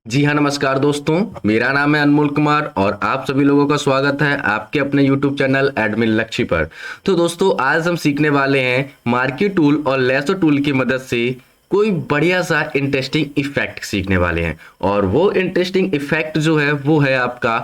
जी हाँ, नमस्कार दोस्तों। मेरा नाम है अनमोल कुमार और आप सभी लोगों का स्वागत है आपके अपने यूट्यूब चैनल एडमिन लक्ष्य पर। तो दोस्तों, आज हम सीखने वाले हैं मार्की टूल और लेसो टूल की मदद से कोई बढ़िया सा इंटरेस्टिंग इफेक्ट सीखने वाले हैं। और वो इंटरेस्टिंग इफेक्ट जो है वो है आपका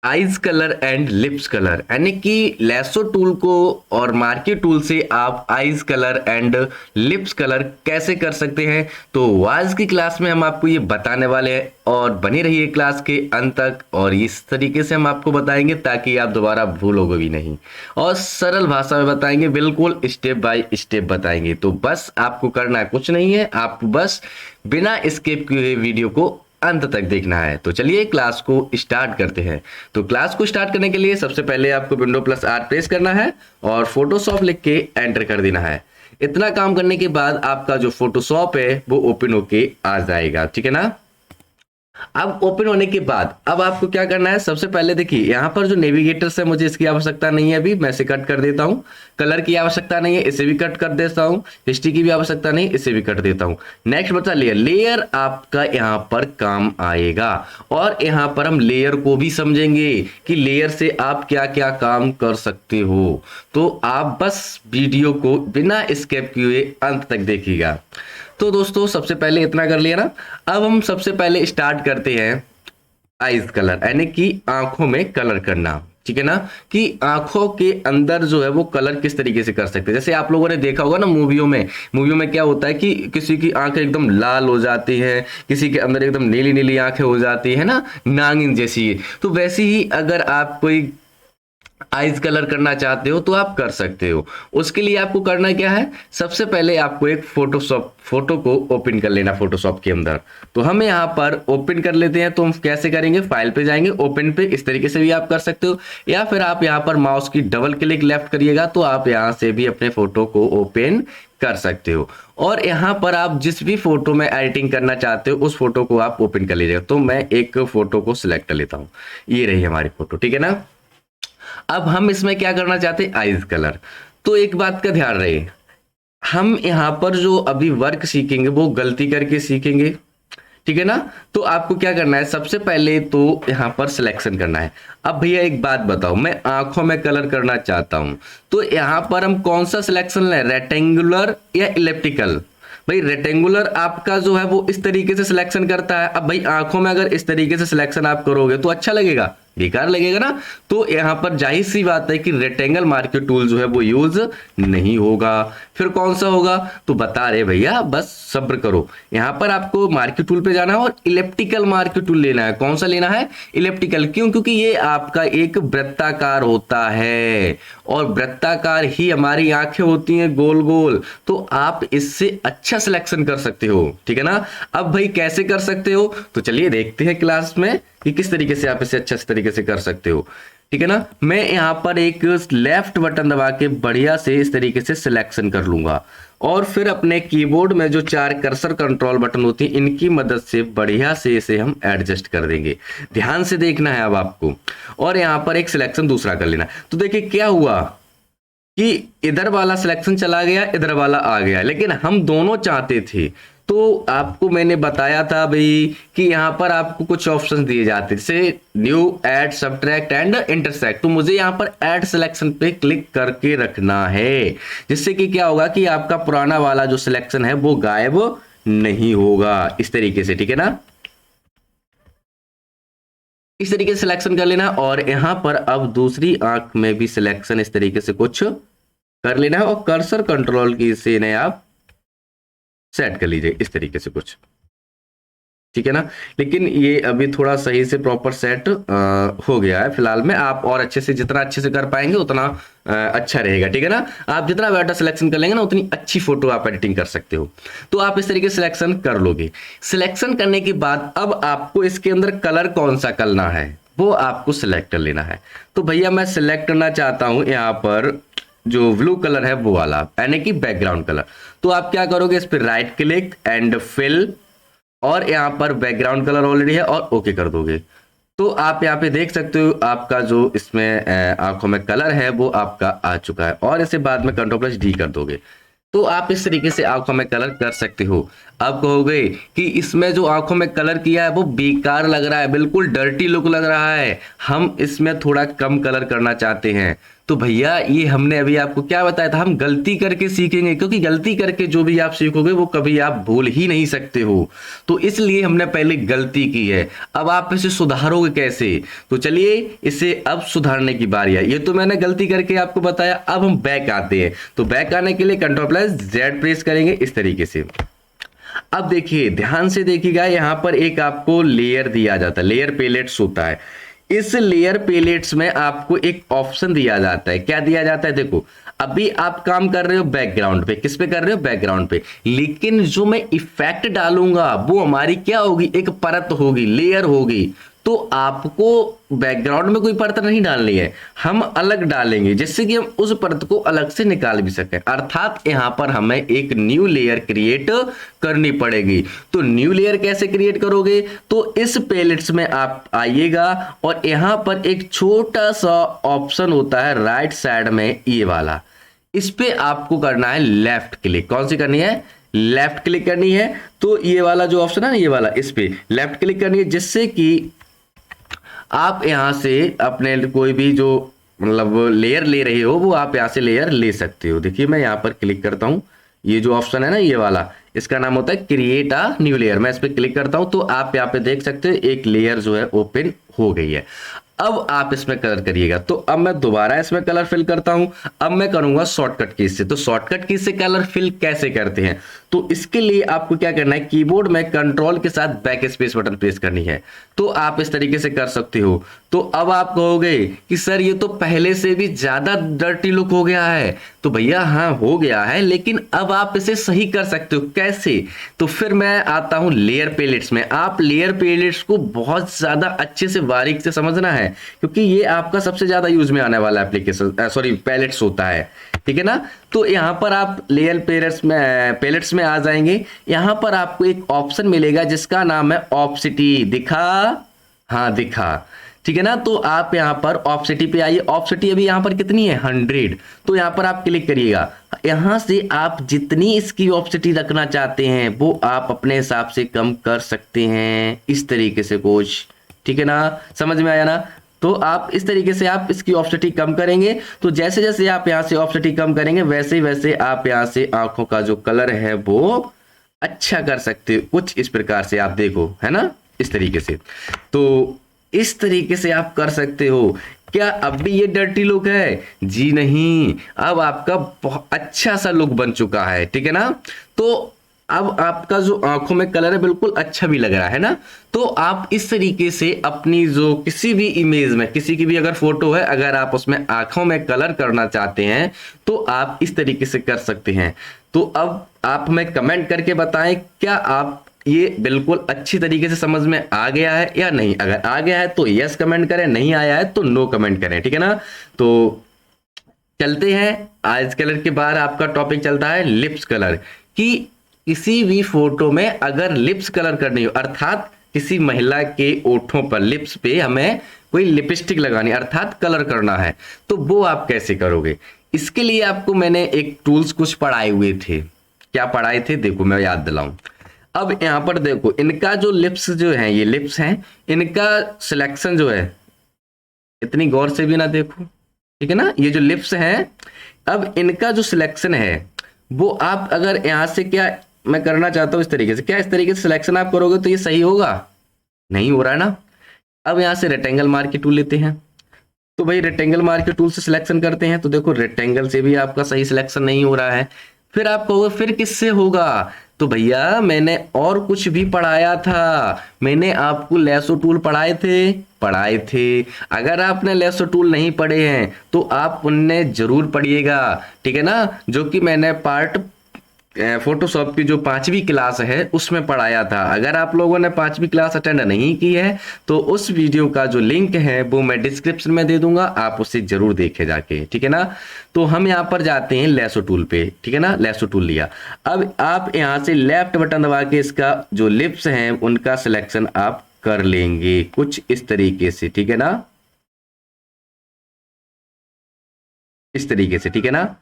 eyes colour and lips colour, यानी कि लेसो टूल को और मार्की टूल से आप eyes colour and lips colour कैसे कर सकते हैं। तो आज की क्लास में हम आपको ये बताने वाले हैं और बनी रहिए क्लास के अंत तक। और इस तरीके से हम आपको बताएंगे ताकि आप दोबारा भूलोगे भी नहीं, और सरल भाषा में बताएंगे, बिल्कुल स्टेप बाय स्टेप बताएंगे। तो बस आपको करना कुछ नहीं है, आपको बस बिना स्किप किए हुए वीडियो को अंत तक देखना है। तो चलिए क्लास को स्टार्ट करते हैं। तो क्लास को स्टार्ट करने के लिए सबसे पहले आपको विंडो प्लस आर प्रेस करना है और फोटोशॉप लिख के एंटर कर देना है। इतना काम करने के बाद आपका जो फोटोशॉप है वो ओपन होके आ जाएगा, ठीक है ना। अब ओपन होने के बाद अब आपको क्या करना है, सबसे पहले देखिए यहाँ पर जो नेविगेटर है मुझे इसकी आवश्यकता नहीं है, अभी मैं इसे कट कर देता हूँ। कलर की आवश्यकता नहीं है, इसे भी कट कर देता हूँ। हिस्ट्री की भी आवश्यकता नहीं, इसे भी कट देता हूँ। नेक्स्ट बचा लेयर। लेयर आपका यहाँ पर काम आएगा और यहाँ पर हम लेयर को भी समझेंगे कि लेयर से आप क्या क्या काम कर सकते हो। तो आप बस वीडियो को बिना स्किप किए अंत तक देखिएगा। तो दोस्तों, सबसे पहले इतना कर लिया ना। अब हम सबसे पहले स्टार्ट करते हैं आइज कलर, यानी कि आंखों में कलर करना, ठीक है ना। कि आंखों के अंदर जो है वो कलर किस तरीके से कर सकते हैं। जैसे आप लोगों ने देखा होगा ना, मूवियों में क्या होता है कि किसी की आंखें एकदम लाल हो जाती हैं, किसी के अंदर एकदम नीली नीली आंखें हो जाती है ना, नागिन जैसी। तो वैसे ही अगर आप कोई आइज कलर करना चाहते हो तो आप कर सकते हो। उसके लिए आपको करना क्या है, सबसे पहले आपको एक फोटो को ओपन कर लेना फोटोशॉप के अंदर। तो हम यहाँ पर ओपन कर लेते हैं। तो हम कैसे करेंगे, फाइल पे जाएंगे, ओपन पे, इस तरीके से भी आप कर सकते हो, या फिर आप यहाँ पर माउस की डबल क्लिक लेफ्ट करिएगा तो आप यहाँ से भी अपने फोटो को ओपन कर सकते हो। और यहाँ पर आप जिस भी फोटो में एडिटिंग करना चाहते हो उस फोटो को आप ओपन कर लीजिएगा। तो मैं एक फोटो को सिलेक्ट कर लेता हूँ, ये रही हमारी फोटो, ठीक है ना। अब हम इसमें क्या करना चाहते हैं, आइज कलर। तो एक बात का ध्यान रहे, हम यहाँ पर जो अभी वर्क सीखेंगे वो गलती करके सीखेंगे, ठीक है ना। तो आपको क्या करना है, सबसे पहले तो यहाँ पर सिलेक्शन करना है। अब भैया एक बात बताओ, मैं आंखों में कलर करना चाहता हूं तो यहाँ पर हम कौन सा सिलेक्शन लें, रेक्टेंगुलर या इलेप्टिकल। भाई रेक्टेंगुलर आपका जो है वो इस तरीके से सिलेक्शन करता है। अब भाई आंखों में अगर इस तरीके से सिलेक्शन आप करोगे तो अच्छा लगेगा, बेकार लगेगा ना। तो यहाँ पर जाहिर सी बात है कि रेक्टेंगल मार्की टूल जो है वो यूज नहीं होगा। फिर कौन सा होगा, तो बता रहे भैया, बस सब्र करो। यहाँ पर आपको मार्की टूल पे जाना है और इलेप्टिकल मार्की टूल लेना है। कौन सा लेना है, इलेप्टिकल। क्यों, क्योंकि ये आपका एक वृत्ताकार होता है और वृत्ताकार ही हमारी आंखें होती हैं, गोल गोल। तो आप इससे अच्छा सिलेक्शन कर सकते हो, ठीक है ना। अब भाई कैसे कर सकते हो, तो चलिए देखते हैं क्लास में कि किस तरीके से आप इसे अच्छे तरीके से कर सकते हो, ठीक है ना। मैं यहाँ पर एक लेफ्ट बटन दबा के बढ़िया से इस तरीके से सिलेक्शन कर लूंगा और फिर अपने कीबोर्ड में जो चार कर्सर कंट्रोल बटन होती हैं इनकी मदद से बढ़िया से इसे हम एडजस्ट कर देंगे। ध्यान से देखना है अब आपको, और यहाँ पर एक सिलेक्शन दूसरा कर लेना। तो देखिए क्या हुआ कि इधर वाला सिलेक्शन चला गया, इधर वाला आ गया, लेकिन हम दोनों चाहते थे। तो आपको मैंने बताया था भाई कि यहाँ पर आपको कुछ ऑप्शन दिए जाते, जैसे new, add, subtract and intersect. तो मुझे यहाँ पर ऐड सिलेक्शन पे क्लिक करके रखना है, जिससे कि क्या होगा कि आपका पुराना वाला जो सिलेक्शन है वो गायब नहीं होगा, इस तरीके से, ठीक है ना। इस तरीके से सिलेक्शन कर लेना और यहाँ पर अब दूसरी आंख में भी सिलेक्शन इस तरीके से कुछ कर लेना है और कर्सर कंट्रोल की से इन्हें आप सेट कर लीजिए इस तरीके से कुछ, ठीक है ना। लेकिन ये अभी थोड़ा सही से प्रॉपर सेट हो गया है फिलहाल में। आप और अच्छे से, जितना अच्छे से कर पाएंगे उतना अच्छा रहेगा, ठीक है ना। आप जितना बेटर सिलेक्शन कर लेंगे ना उतनी अच्छी फोटो आप एडिटिंग कर सकते हो। तो आप इस तरीके से सिलेक्शन कर लोगे। सिलेक्शन करने के बाद अब आपको इसके अंदर कलर कौन सा करना है वो आपको सिलेक्ट कर लेना है। तो भैया मैं सिलेक्ट करना चाहता हूं यहाँ पर जो ब्लू कलर है वो वाला, यानी कि बैकग्राउंड कलर। तो आप क्या करोगे, इस पर राइट क्लिक एंड फिल, और यहाँ पर बैकग्राउंड कलर ऑलरेडी है और ओके कर दोगे। तो आप यहाँ पे देख सकते हो आपका जो इसमें आंखों में कलर है वो आपका आ चुका है, और इसे बाद में कंट्रोल प्लस डी कर दोगे। तो आप इस तरीके से आंखों में कलर कर सकते हो। अब कहोगे कि इसमें जो आंखों में कलर किया है वो बेकार लग रहा है, बिल्कुल डर्टी लुक लग रहा है, हम इसमें थोड़ा कम कलर करना चाहते हैं। तो भैया ये हमने अभी आपको क्या बताया था, हम गलती करके सीखेंगे, क्योंकि गलती करके जो भी आप सीखोगे वो कभी आप भूल ही नहीं सकते हो। तो इसलिए हमने पहले गलती की है, अब आप इसे सुधारोगे कैसे? तो चलिए इसे अब सुधारने की बारी है। ये तो मैंने गलती करके आपको बताया, अब हम बैक आते हैं। तो बैक आने के लिए Ctrl+Z प्रेस करेंगे इस तरीके से। अब देखिए ध्यान से देखिएगा, यहां पर एक आपको लेयर दिया जाता है, लेयर पैलेट्स होता है। इस लेयर पैलेट्स में आपको एक ऑप्शन दिया जाता है। क्या दिया जाता है? देखो अभी आप काम कर रहे हो बैकग्राउंड पे, किस पे कर रहे हो? बैकग्राउंड पे। लेकिन जो मैं इफेक्ट डालूंगा वो हमारी क्या होगी? एक परत होगी, लेयर होगी। तो आपको बैकग्राउंड में कोई परत नहीं डालनी है, हम अलग डालेंगे, जिससे कि हम उस परत को अलग से निकाल भी सकें। अर्थात यहां पर हमें एक न्यू लेयर क्रिएट करनी पड़ेगी। तो न्यू लेयर कैसे क्रिएट करोगे? तो इस पैलेट्स में आप आइएगा और यहां पर एक छोटा सा ऑप्शन होता है राइट साइड में, ये वाला, इस पे आपको करना है लेफ्ट क्लिक। कौन सी करनी है? लेफ्ट क्लिक करनी है। तो ये वाला जो ऑप्शन है ना, ये वाला, इस पे लेफ्ट क्लिक करनी है, जिससे कि आप यहां से अपने कोई भी जो मतलब लेयर ले रहे हो वो आप यहां से लेयर ले सकते हो। देखिए मैं यहां पर क्लिक करता हूं, ये जो ऑप्शन है ना ये वाला, इसका नाम होता है क्रिएट अ न्यू लेयर। मैं इस पर क्लिक करता हूं तो आप यहां पे देख सकते हो एक लेयर जो है ओपन हो गई है। अब आप इसमें कलर करिएगा। तो अब मैं दोबारा इसमें कलर फिल करता हूं। अब मैं करूंगा शॉर्टकट की से। तो शॉर्टकट की से कलर फिल कैसे करते हैं? तो इसके लिए आपको क्या करना है, कीबोर्ड में कंट्रोल के साथ बैक स्पेस बटन प्रेस करनी है। तो आप इस तरीके से कर सकते हो। तो अब आप कहोगे कि सर ये तो पहले से भी ज्यादा डर्टी लुक हो गया है। तो भैया हाँ हो गया है, लेकिन अब आप इसे सही कर सकते हो। कैसे? तो फिर मैं आता हूं लेयर पैलेट्स में। आप लेयर पैलेट्स को बहुत ज्यादा अच्छे से बारीक से समझना है, क्योंकि ये आपका सबसे ज्यादा यूज में आने वाला एप्लीकेशन सॉरी पैलेट्स होता है। ठीक है ना? तो यहां पर आप लेयर पैलेट्स में आ जाएंगे। यहां पर आपको एक ऑप्शन मिलेगा जिसका नाम है ऑप्सिटी। दिखा? हाँ दिखा। ठीक है ना? तो आप यहां पर ऑप्सिटी पे आइए। ऑप्सिटी अभी यहां पर कितनी है? 100। तो यहां पर आप क्लिक करिएगा। यहां से आप जितनी इसकी ऑप्सिटी रखना चाहते हैं वो आप अपने हिसाब से कम कर सकते हैं, इस तरीके से कुछ। ठीक है ना? समझ में आया ना? तो आप इस तरीके से आप इसकी ऑप्सिटी कम करेंगे। तो जैसे जैसे आप यहां से ऑप्सिटी कम करेंगे वैसे वैसे आप यहां से आंखों का जो कलर है वो अच्छा कर सकते हो। कुछ इस प्रकार से आप देखो, है ना, इस तरीके से। तो इस तरीके से आप कर सकते हो। क्या अब भी ये डर्टी लुक है? जी नहीं, अब आपका बहुत अच्छा सा लुक बन चुका है। ठीक है ना? तो अब आपका जो आंखों में कलर है बिल्कुल अच्छा भी लग रहा है ना? तो आप इस तरीके से अपनी जो किसी भी इमेज में, किसी की भी अगर फोटो है, अगर आप उसमें आंखों में कलर करना चाहते हैं तो आप इस तरीके से कर सकते हैं। तो अब आप हमें कमेंट करके बताएं, क्या आप ये बिल्कुल अच्छी तरीके से समझ में आ गया है या नहीं? अगर आ गया है तो यस कमेंट करें, नहीं आया है तो नो कमेंट करें। ठीक है ना? तो चलते हैं आज कलर के बाद। आपका टॉपिक चलता है लिप्स कलर। कि किसी भी फोटो में अगर लिप्स कलर करनी हो, अर्थात किसी महिला के ओठों पर, लिप्स पे हमें कोई लिपस्टिक लगानी, अर्थात कलर करना है, तो वो आप कैसे करोगे? इसके लिए आपको मैंने एक टूल्स कुछ पढ़ाए हुए थे। क्या पढ़ाए थे? देखो मैं याद दिलाऊं। अब यहां पर देखो, इनका जो लिप्स जो है, ये लिप्स हैं, इनका सिलेक्शन जो है, इतनी गौर से भी ना देखो। ठीक है ना? ये जो लिप्स हैं, अब इनका जो सिलेक्शन है वो आप अगर यहां से, क्या मैं करना चाहता हूं इस तरीके से, क्या इस तरीके से सिलेक्शन आप करोगे तो ये सही होगा? नहीं हो रहा है ना? अब यहां से रेक्टेंगल मार्क के टूल लेते हैं। तो भाई रेक्टेंगल मार्क के टूल से सिलेक्शन करते हैं। तो देखो रेक्टेंगल से भी आपका सही सिलेक्शन नहीं हो रहा है। फिर आप कहोगे फिर किससे होगा? तो भैया मैंने और कुछ भी पढ़ाया था। मैंने आपको लेसो टूल पढ़ाए थे। अगर आपने लेसो टूल नहीं पढ़े हैं तो आप उन्हें जरूर पढ़िएगा। ठीक है ना? जो कि मैंने पार्ट फोटोशॉप की जो 5वीं क्लास है उसमें पढ़ाया था। अगर आप लोगों ने 5वीं क्लास अटेंड नहीं की है तो उस वीडियो का जो लिंक है वो मैं डिस्क्रिप्शन में दे दूंगा, आप उसे जरूर देखे जाके। ठीक है ना? तो हम यहाँ पर जाते हैं लेसो टूल पे। ठीक है ना? लेसो टूल लिया। अब आप यहाँ से लेफ्ट बटन दबा के इसका जो लिप्स हैं उनका सिलेक्शन आप कर लेंगे कुछ इस तरीके से। ठीक है ना? इस तरीके से। ठीक है ना?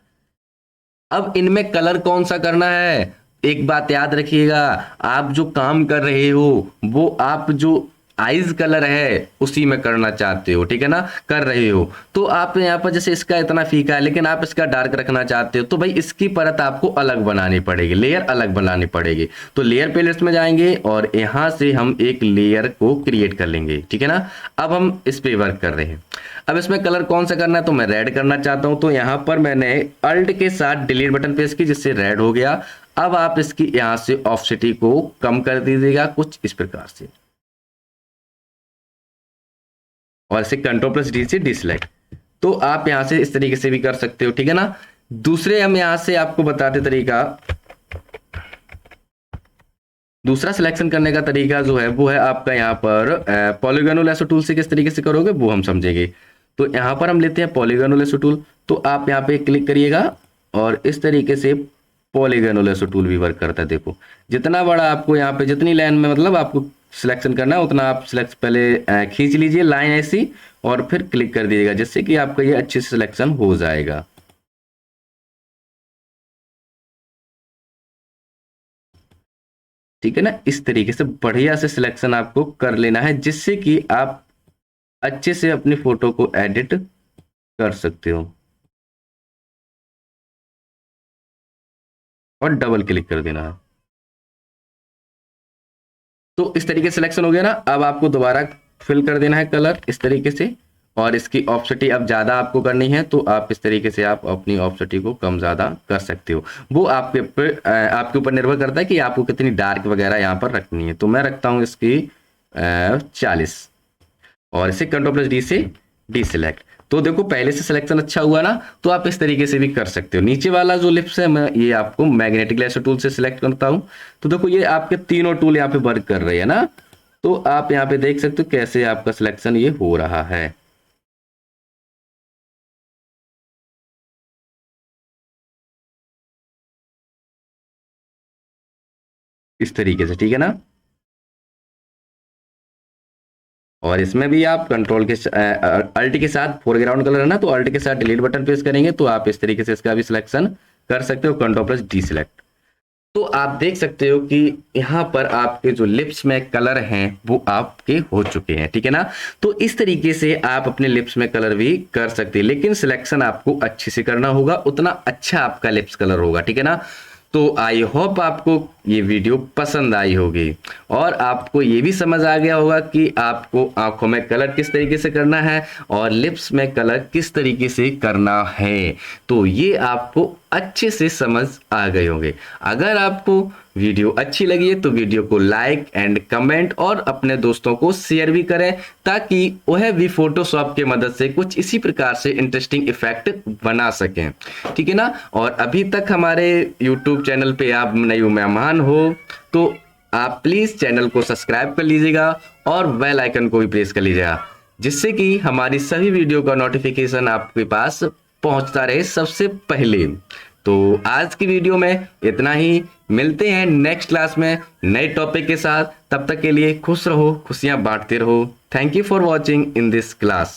अब इनमें कलर कौन सा करना है, एक बात याद रखिएगा, आप जो काम कर रहे हो वो आप जो आइज कलर है उसी में करना चाहते हो, ठीक है ना, कर रहे हो। तो आप यहाँ पर जैसे इसका इतना फीका है लेकिन आप इसका डार्क रखना चाहते हो, तो भाई इसकी परत आपको अलग बनानी पड़ेगी, लेयर अलग बनानी पड़ेगी। तो लेयर प्लेलिस्ट में जाएंगे और यहां से हम एक लेयर को क्रिएट कर लेंगे, ठीक है ना। अब हम इस पे वर्क कर रहे हैं। अब इसमें कलर कौन सा करना है, तो मैं रेड करना चाहता हूं, तो यहां पर मैंने अल्ट के साथ डिलीट बटन प्रेस की जिससे रेड हो गया। अब आप इसकी यहां से ऑफसेटी को कम कर दीजिएगा कुछ इस प्रकार से, और इसे कंट्रोल प्लस डी से डिसलाइक। तो आप यहां से इस तरीके से भी कर सकते हो, ठीक है ना। दूसरे हम यहां से आपको बताते तरीका, दूसरा सिलेक्शन करने का तरीका जो है वो है आपका यहाँ पर पॉलीगोनल लेसो टूल से किस तरीके से करोगे वो हम समझेंगे। तो यहाँ पर हम लेते हैं पॉलीगोनल लेसो टूल, तो आप यहाँ पे क्लिक करिएगा और इस तरीके से पॉलीगोनल लेसो टूल भी वर्क करता है। देखो जितना बड़ा आपको यहाँ पे जितनी लाइन में मतलब आपको सिलेक्शन करना है उतना आप सिलेक्ट पहले खींच लीजिए लाइन ऐसी, और फिर क्लिक कर दीजिएगा जिससे कि आपका ये अच्छे से सिलेक्शन हो जाएगा। ठीक है ना, इस तरीके से बढ़िया से सिलेक्शन आपको कर लेना है जिससे कि आप अच्छे से अपनी फोटो को एडिट कर सकते हो। और डबल क्लिक कर देना है। तो इस तरीके से सिलेक्शन हो गया ना। अब आपको दोबारा फिल कर देना है कलर इस तरीके से, और इसकी ऑप्सिटी अब ज्यादा आपको करनी है तो आप इस तरीके से आप अपनी ऑप्सिटी को कम ज्यादा कर सकते हो। वो आपके ऊपर निर्भर करता है कि आपको कितनी डार्क वगैरह यहाँ पर रखनी है। तो मैं रखता हूँ इसकी 40, और इसे कंट्रोल प्लस डी से डी सिलेक्ट। तो देखो पहले से सिलेक्शन अच्छा हुआ ना, तो आप इस तरीके से भी कर सकते हो। नीचे वाला जो लिप्स है मैं ये आपको मैग्नेटिक लेसर टूल से सिलेक्ट करता हूं, तो देखो ये आपके तीनों टूल यहाँ पे वर्क कर रहे हैं ना। तो आप यहाँ पे देख सकते हो कैसे आपका सिलेक्शन ये हो रहा है इस तरीके से, ठीक है ना। और इसमें भी आप कंट्रोल के अल्ट के साथ फोरग्राउंड कलर है ना, तो अल्ट के साथ डिलीट बटन प्रेस करेंगे तो आप इस तरीके से इसका भी सिलेक्शन कर सकते हो, कंट्रोल प्लस डी सिलेक्ट। तो आप देख सकते हो कि यहाँ पर आपके जो लिप्स में कलर हैं वो आपके हो चुके हैं, ठीक है ना। तो इस तरीके से आप अपने लिप्स में कलर भी कर सकते हैं, लेकिन सिलेक्शन आपको अच्छे से करना होगा, उतना अच्छा आपका लिप्स कलर होगा, ठीक है ना। तो आई होप आपको ये वीडियो पसंद आई होगी और आपको ये भी समझ आ गया होगा कि आपको आंखों में कलर किस तरीके से करना है और लिप्स में कलर किस तरीके से करना है। तो ये आपको अच्छे से समझ आ गए होंगे। अगर आपको वीडियो अच्छी लगी है तो वीडियो को लाइक एंड कमेंट और अपने दोस्तों को शेयर भी करें, ताकि वह भी फोटोशॉप की मदद से कुछ इसी प्रकार से इंटरेस्टिंग इफेक्ट बना सकें, ठीक है ना। और अभी तक हमारे यूट्यूब चैनल पे आप नए मेहमान हो तो आप प्लीज चैनल को सब्सक्राइब कर लीजिएगा और बेल आइकन को भी प्रेस कर लीजिएगा, जिससे कि हमारी सभी वीडियो का नोटिफिकेशन आपके पास पहुंचता रहे सबसे पहले। तो आज की वीडियो में इतना ही, मिलते हैं नेक्स्ट क्लास में नए टॉपिक के साथ। तब तक के लिए खुश रहो, खुशियां बांटते रहो। Thank you for watching in this class.